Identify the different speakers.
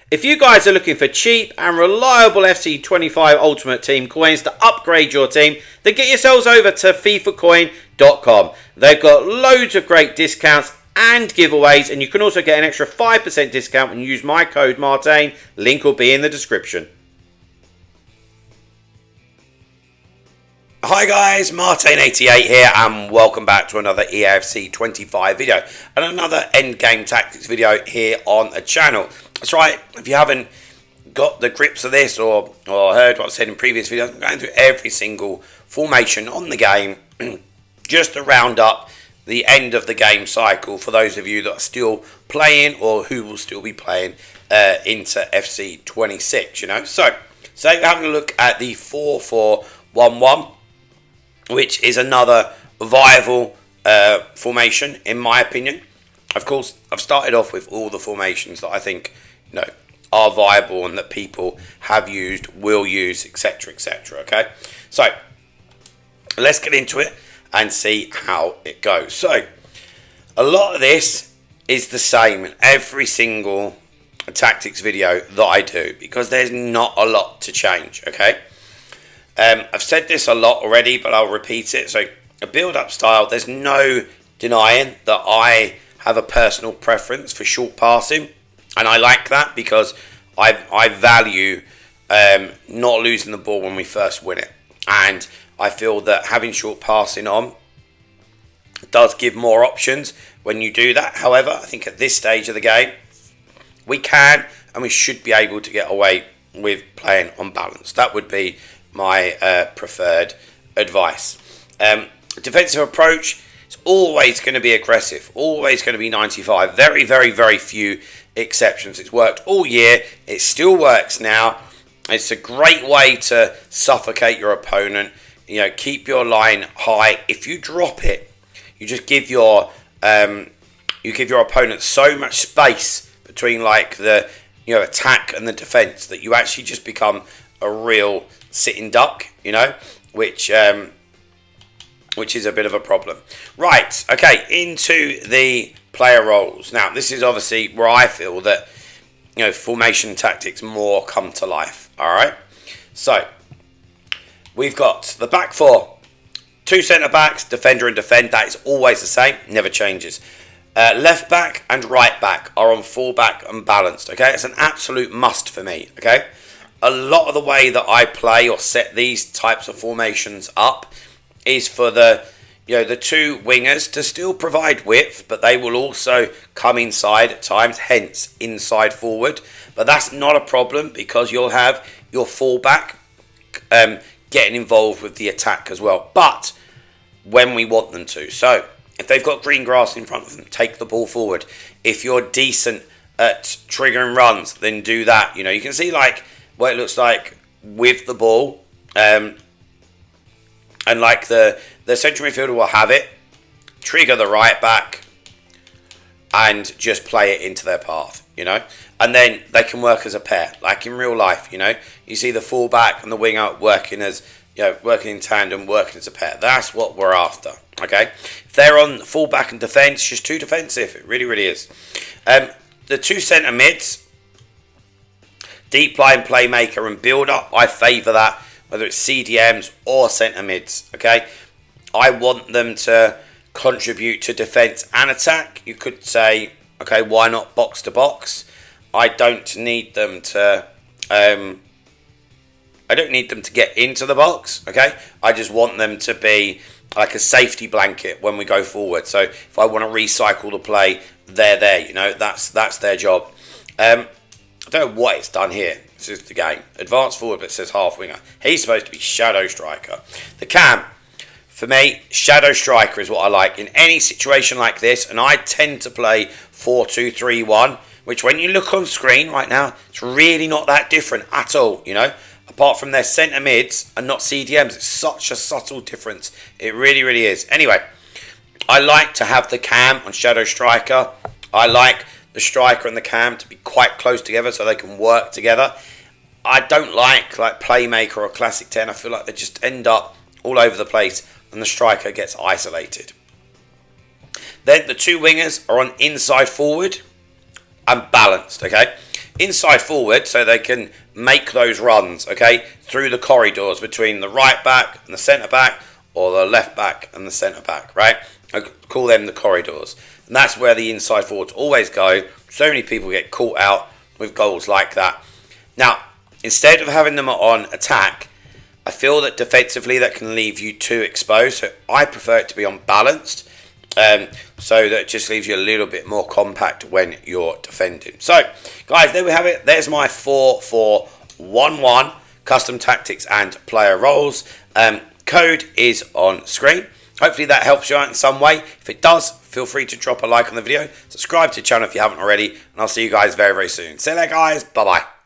Speaker 1: If you guys are looking for cheap and reliable FC25 Ultimate Team coins to upgrade your team, then get yourselves over to FIFAcoin.com. They've got loads of great discounts and giveaways, and you can also get an extra 5% discount when you use my code Martain. Link will be in the description. Hi guys, Martain88 here, and welcome back to another Eafc 25 video and another endgame tactics video here on the channel. That's right, if you haven't got the grips of this or heard what I said in previous videos, I'm going through every single formation on the game just to round up the end of the game cycle for those of you that are still playing or who will still be playing into FC 26, you know. So we're having a look at the 4-4-1-1, which is another viable formation in my opinion. Of course, I've started off with all the formations that I think, you know, are viable and that people have used, will use, etc, etc. Okay, so let's get into it and see how it goes. So a lot of this is the same in every single tactics video that I do because there's not a lot to change. Okay, I've said this a lot already, but I'll repeat it. So a build-up style, there's no denying that I have a personal preference for short passing, and I like that because I value not losing the ball when we first win it, and I feel that having short passing on does give more options when you do that. However, I think at this stage of the game we can and we should be able to get away with playing on balance. That would be my preferred advice. Defensive approach, it's always going to be aggressive, always going to be 95. Very, very, very few exceptions. It's worked all year. It still works now. It's a great way to suffocate your opponent. You know, keep your line high. If you drop it, you just give your opponent so much space between like the attack and the defense that you actually just become a real sitting duck. You know, which is a bit of a problem. Right, okay, into the player roles. Now, this is obviously where I feel that, you know, formation tactics more come to life, all right? So, we've got the back four. 2 centre-backs, defender and defend. That is always the same, never changes. Left back and right back are on full back and balanced, okay? It's an absolute must for me, okay? A lot of the way that I play or set these types of formations up is for the two wingers to still provide width, but they will also come inside at times, hence inside forward. But that's not a problem because you'll have your fullback getting involved with the attack as well, but when we want them to. So if they've got green grass in front of them, take the ball forward. If you're decent at triggering runs, then do that. You know, you can see like what it looks like with the ball. And like the central midfielder will have it, trigger the right back, and just play it into their path, you know. And then they can work as a pair, like in real life, you know. You see the fullback and the winger working as, working in tandem, working as a pair. That's what we're after, okay. If they're on fullback and defence, just too defensive. It really, really is. The 2 centre mids, deep line playmaker and build up. I favour that. Whether it's CDMs or centre mids, okay? I want them to contribute to defence and attack. You could say, okay, why not box to box? I don't need them to get into the box, okay? I just want them to be like a safety blanket when we go forward. So if I want to recycle the play, they're there, you know, that's their job. I don't know what it's done here. This is the game. Advanced forward, but it says half winger. He's supposed to be shadow striker. The cam, for me, shadow striker is what I like in any situation like this. And I tend to play 4-2-3-1, which when you look on screen right now, it's really not that different at all, you know. Apart from their centre mids and not CDMs, it's such a subtle difference. It really, really is. Anyway, I like to have the cam on shadow striker. I like the striker and the cam to be quite close together so they can work together. I don't like playmaker or classic 10. I feel like they just end up all over the place and the striker gets isolated. Then the 2 wingers are on inside forward and balanced, okay? inside forward so they can make those runs, okay, through the corridors between the right back and the centre back, or the left back and the centre back, right? I call them the corridors. And that's where the inside forwards always go. So many people get caught out with goals like that. Now, instead of having them on attack, I feel that defensively that can leave you too exposed. So I prefer it to be on balanced. So that just leaves you a little bit more compact when you're defending. So, guys, there we have it. There's my 4-4-1-1 custom tactics and player roles. Code is on screen. Hopefully that helps you out in some way. If it does, feel free to drop a like on the video. Subscribe to the channel if you haven't already. And I'll see you guys very, very soon. See you later, guys. Bye-bye.